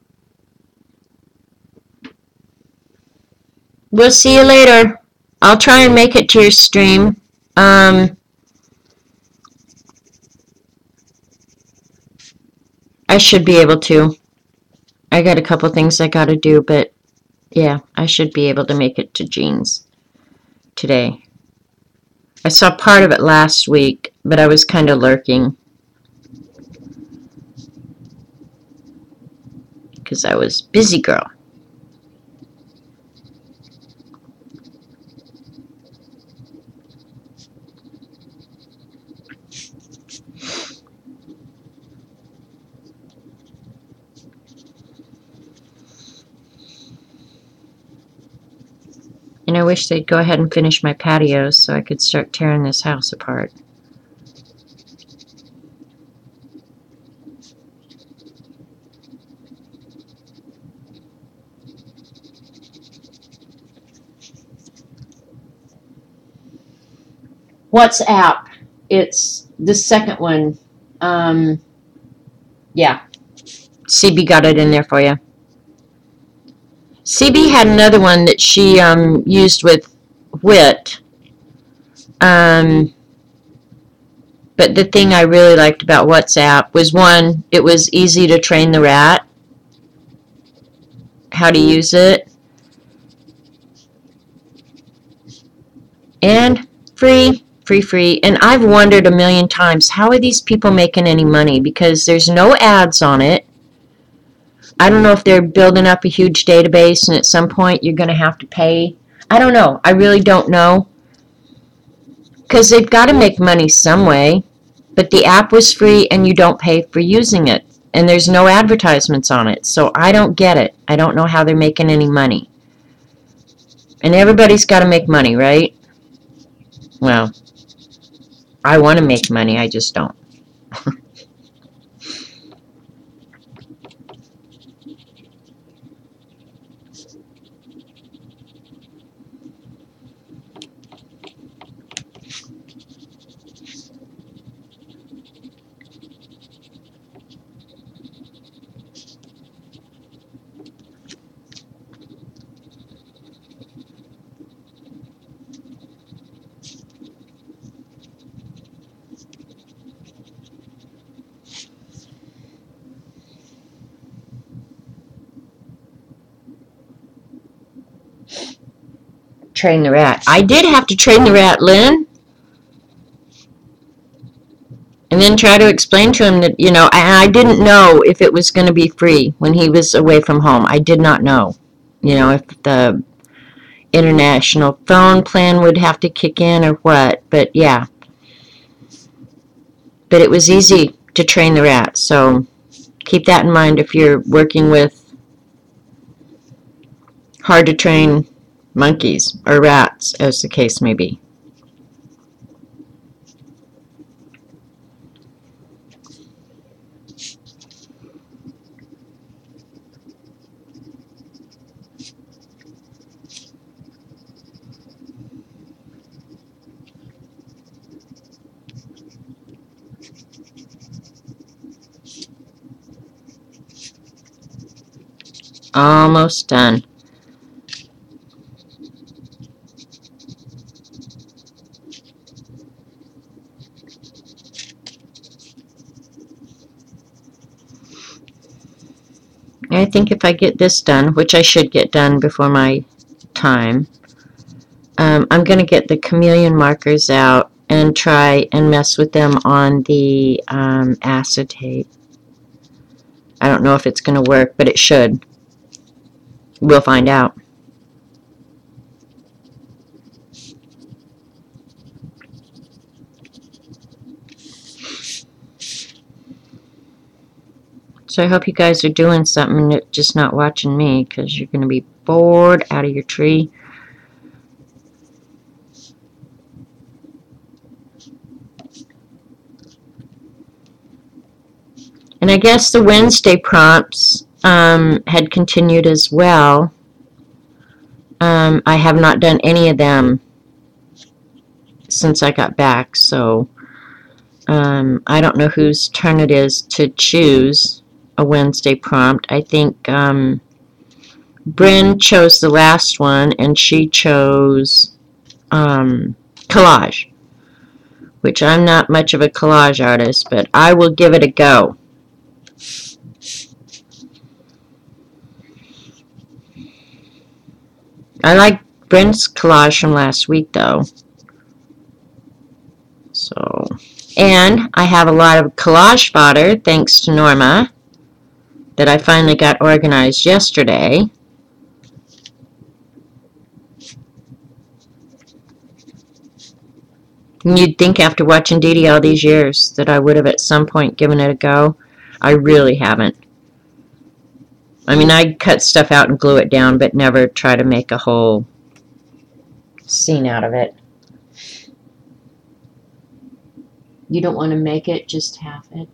We'll see you later. I'll try and make it to your stream. I should be able to. I got a couple things I gotta do, but yeah, I should be able to make it to Jean's today. I saw part of it last week, but I was kind of lurking because I was busy girl. And I wish they'd go ahead and finish my patios so I could start tearing this house apart. WhatsApp. It's the second one. Um, yeah. CB got it in there for you. CB had another one that she used with Wit. Um, but the thing I really liked about WhatsApp was, one, it was easy to train the rat how to use it, and free. And I've wondered a million times, how are these people making any money? Because there's no ads on it. I don't know if they're building up a huge database and at some point you're going to have to pay. I don't know. I really don't know. Because they've got to make money some way. But the app was free and you don't pay for using it. And there's no advertisements on it. So I don't get it. I don't know how they're making any money. And everybody's got to make money, right? Well, I want to make money. I just don't. Train the rat. I did have to train the rat, Lynn. And then try to explain to him that, I didn't know if it was going to be free when he was away from home. I did not know, if the international phone plan would have to kick in or what. But yeah. But it was easy to train the rat. So keep that in mind if you're working with hard to train monkeys or rats, as the case may be. Almost done. I think if I get this done, which I should get done before my time, I'm going to get the chameleon markers out and try and mess with them on the acetate. I don't know if it's going to work, but it should. We'll find out. So I hope you guys are doing something and just not watching me, because you're going to be bored out of your tree. And I guess the Wednesday prompts had continued as well. I have not done any of them since I got back, so I don't know whose turn it is to choose a Wednesday prompt. I think Bryn chose the last one, and she chose collage, which I'm not much of a collage artist, but I will give it a go. I like Bryn's collage from last week, though. So, and I have a lot of collage fodder, thanks to Norma, that I finally got organized yesterday. And you'd think after watching Dee Dee all these years that I would have at some point given it a go. I really haven't. I mean, I cut stuff out and glue it down, but never try to make a whole scene out of it. You don't want to make it, just half it.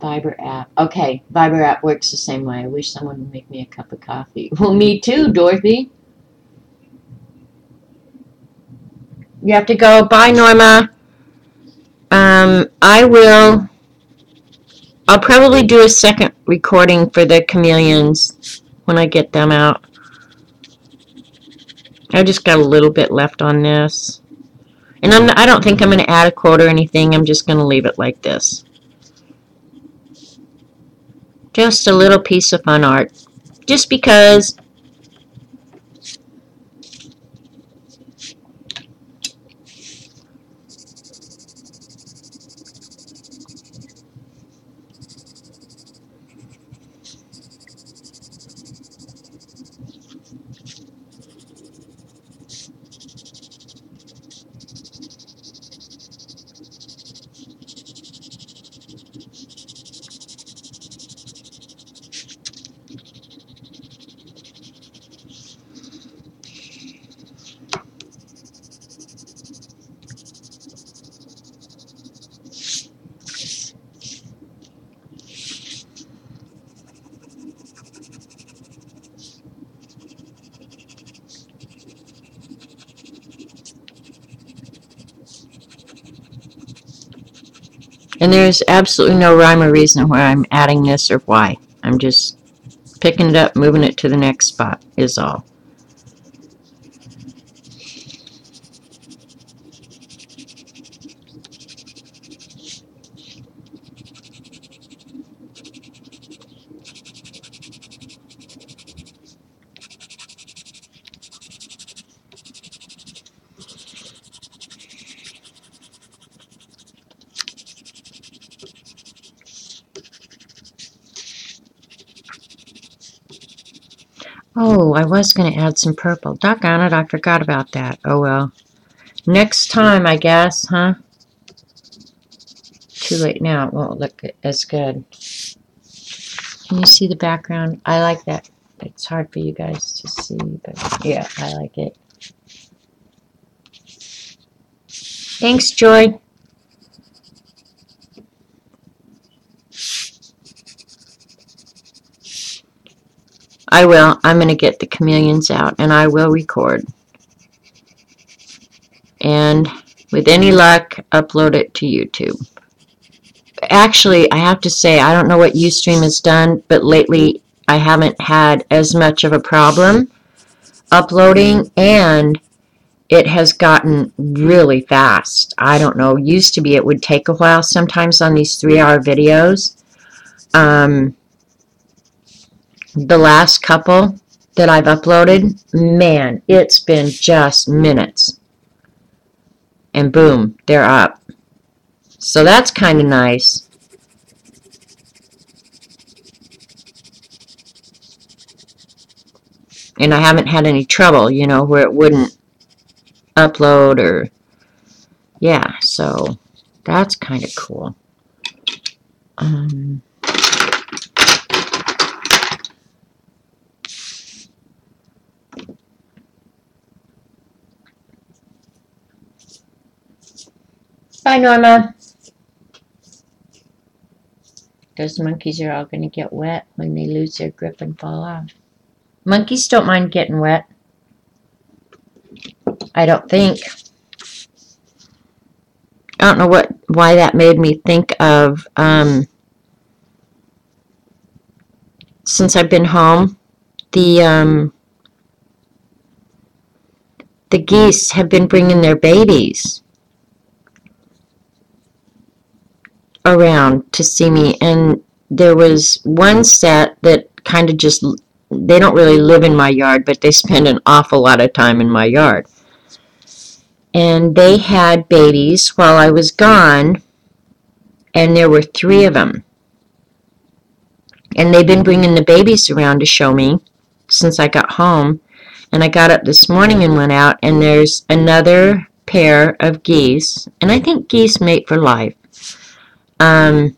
Viber app. Okay, Viber app works the same way. I wish someone would make me a cup of coffee. Well, me too, Dorothy. You have to go. Bye, Norma. I will. I'll probably do a second recording for the chameleons when I get them out. I just got a little bit left on this. And I don't think I'm going to add a quote or anything. I'm just going to leave it like this. Just a little piece of fun art. Just because. And there's absolutely no rhyme or reason where I'm adding this or why. I'm just picking it up, moving it to the next spot is all. Oh, I was going to add some purple. Doggone it, I forgot about that. Oh well. Next time, I guess, huh? Too late now. It won't look as good. Can you see the background? I like that. It's hard for you guys to see, but yeah, I like it. Thanks, Joy. I will. I'm going to get the chameleons out, and I will record. And with any luck, upload it to YouTube. Actually, I have to say, I don't know what Ustream has done, but lately I haven't had as much of a problem uploading, and it has gotten really fast. I don't know. Used to be it would take a while sometimes on these 3-hour videos. The last couple that I've uploaded, man, it's been just minutes. And boom, they're up. So that's kind of nice. And I haven't had any trouble, you know, where it wouldn't upload or, yeah, so that's kind of cool. Bye, Norma. Those monkeys are all going to get wet when they lose their grip and fall off. Monkeys don't mind getting wet. I don't think. I don't know why that made me think of, since I've been home, the geese have been bringing their babies around to see me, and there was one set that kind of just, they don't really live in my yard, but they spend an awful lot of time in my yard. And they had babies while I was gone, and there were 3 of them. And they've been bringing the babies around to show me since I got home. And I got up this morning and went out, and there's another pair of geese, and I think geese mate for life. And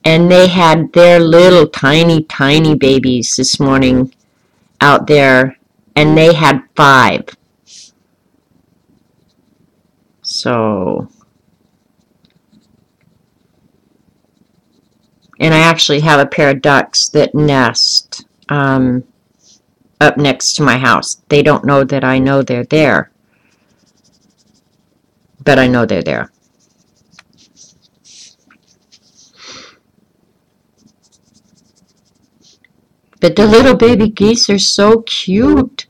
they had their little tiny, tiny babies this morning out there, and they had 5. So, and I actually have a pair of ducks that nest up next to my house. They don't know that I know they're there. but I know they're there. But the little baby geese are so cute.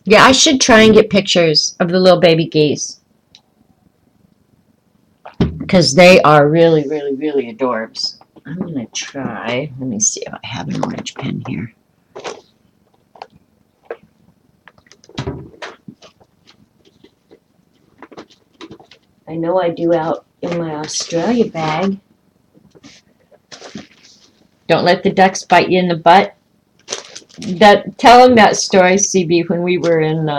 Yeah, I should try and get pictures of the little baby geese because they are really, really, really adorbs. I'm going to try. Let me see if I have an orange pen here. I know I do out in my Australia bag. Don't let the ducks bite you in the butt. Tell them that story, CB, when we were in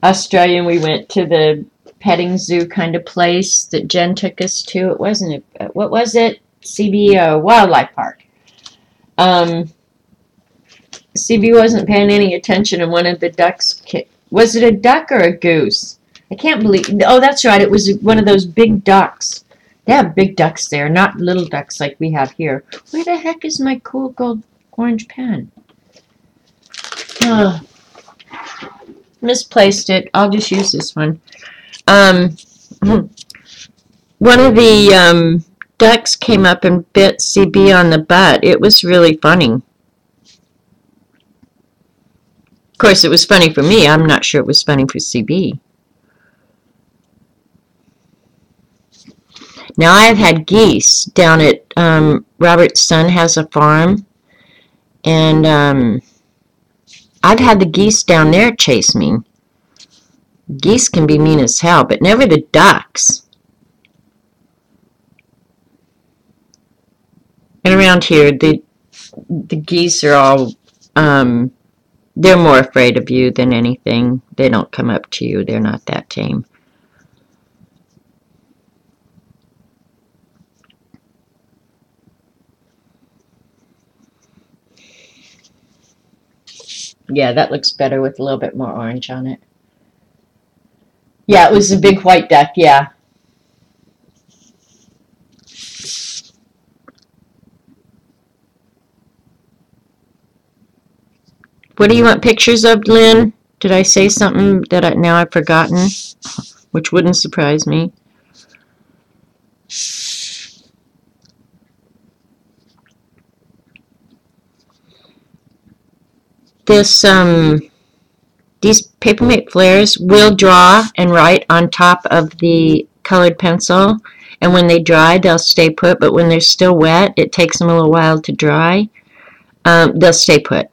Australia and we went to the petting zoo kind of place that Jen took us to. It wasn't what was it? CB Wildlife Park. CB wasn't paying any attention, and one of the ducks was it a duck or a goose? I can't believe. Oh, that's right. It was one of those big ducks. They have big ducks there, not little ducks like we have here. Where the heck is my cool gold orange pen? Oh, misplaced it. I'll just use this one. One of the ducks came up and bit CB on the butt. It was really funny. Of course, it was funny for me. I'm not sure it was funny for CB. Now, I've had geese down at Robert's son has a farm, and I've had the geese down there chase me. Geese can be mean as hell, but never the ducks. And around here, the geese are all, they're more afraid of you than anything. They don't come up to you. They're not that tame. Yeah, that looks better with a little bit more orange on it. Yeah, it was a big white duck, yeah. What do you want pictures of, Lynn? Did I say something that now I've forgotten? Which wouldn't surprise me. These Papermate flares will draw and write on top of the colored pencil, and when they dry, they'll stay put, but when they're still wet, it takes them a little while to dry. They'll stay put.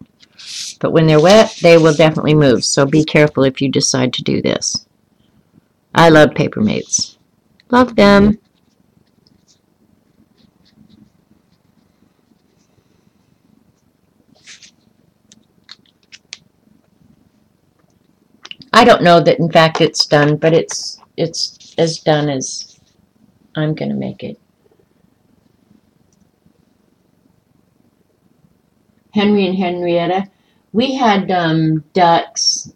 But when they're wet, they will definitely move, so be careful if you decide to do this. I love Papermates. Love them. I don't know that in fact it's done, but it's as done as I'm going to make it. Henry and Henrietta, we had ducks.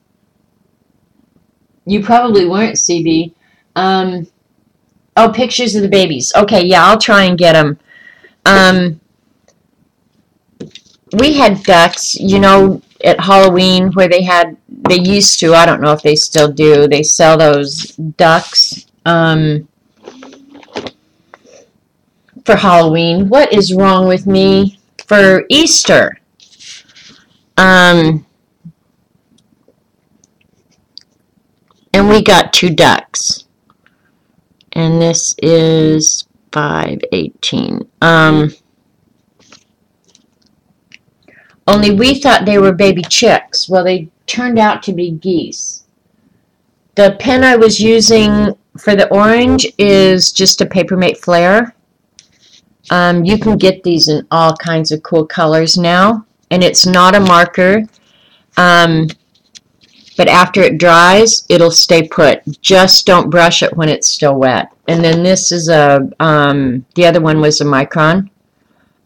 You probably weren't, CB. Oh, pictures of the babies. Okay, yeah, I'll try and get them. We had ducks, at Halloween where they used to, I don't know if they still do, they sell those ducks for Halloween. What is wrong with me? For Easter. And we got 2 ducks. And this is 5/18. Only we thought they were baby chicks. Well, they turned out to be geese. The pen I was using for the orange is just a Papermate Flare. You can get these in all kinds of cool colors now, and it's not a marker. Um, but after it dries, it'll stay put. Just don't brush it when it's still wet. And then this is the other one was a Micron.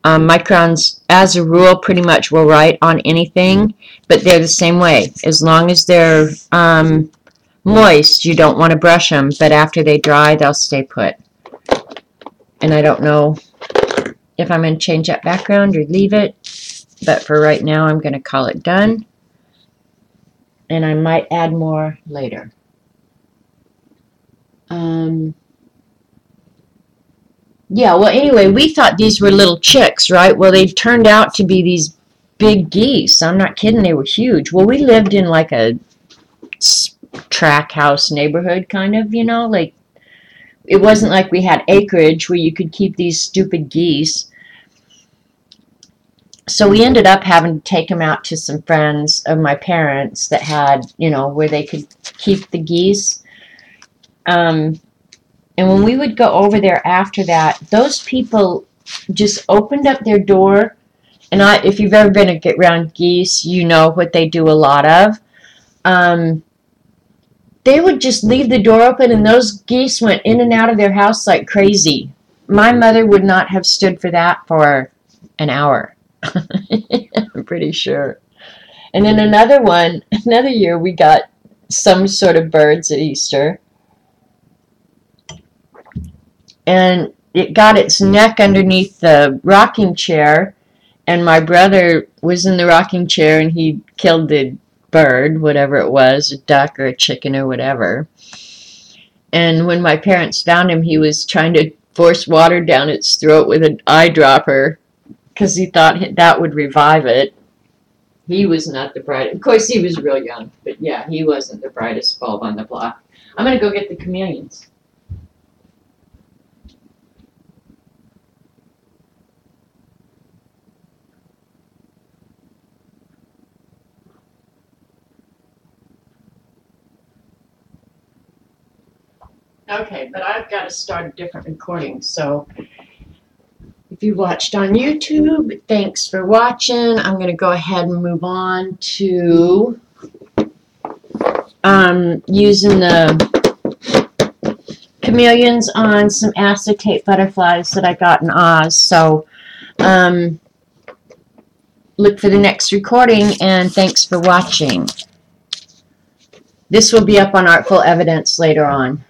Microns, as a rule, pretty much will write on anything, but they're the same way. As long as they're moist, you don't want to brush them, but after they dry, they'll stay put. And I don't know if I'm going to change that background or leave it, but for right now, I'm going to call it done. And I might add more later. Yeah, well, anyway, we thought these were little chicks, right? Well, they turned out to be these big geese. I'm not kidding, they were huge. Well, we lived in like a track house neighborhood, kind of, you know, like it wasn't like we had acreage where you could keep these stupid geese. So we ended up having to take them out to some friends of my parents that had, you know, where they could keep the geese. And when we would go over there after that, those people just opened up their door. And if you've ever been around geese, you know what they do a lot of. They would just leave the door open, and those geese went in and out of their house like crazy. My mother would not have stood for that for an hour. I'm pretty sure. And then another year, we got some sort of birds at Easter. And it got its neck underneath the rocking chair, and my brother was in the rocking chair, and he killed the bird, whatever it was, a duck or a chicken or whatever. And when my parents found him, he was trying to force water down its throat with an eyedropper because he thought that would revive it. He was not the brightest. Of course, he was real young, but yeah, he wasn't the brightest bulb on the block. I'm going to go get the chameleons. Okay, but I've got to start a different recording, so if you watched on YouTube, thanks for watching. I'm going to go ahead and move on to using the chameleons on some acetate butterflies that I got in Oz. So look for the next recording, and thanks for watching. This will be up on Artful Evidence later on.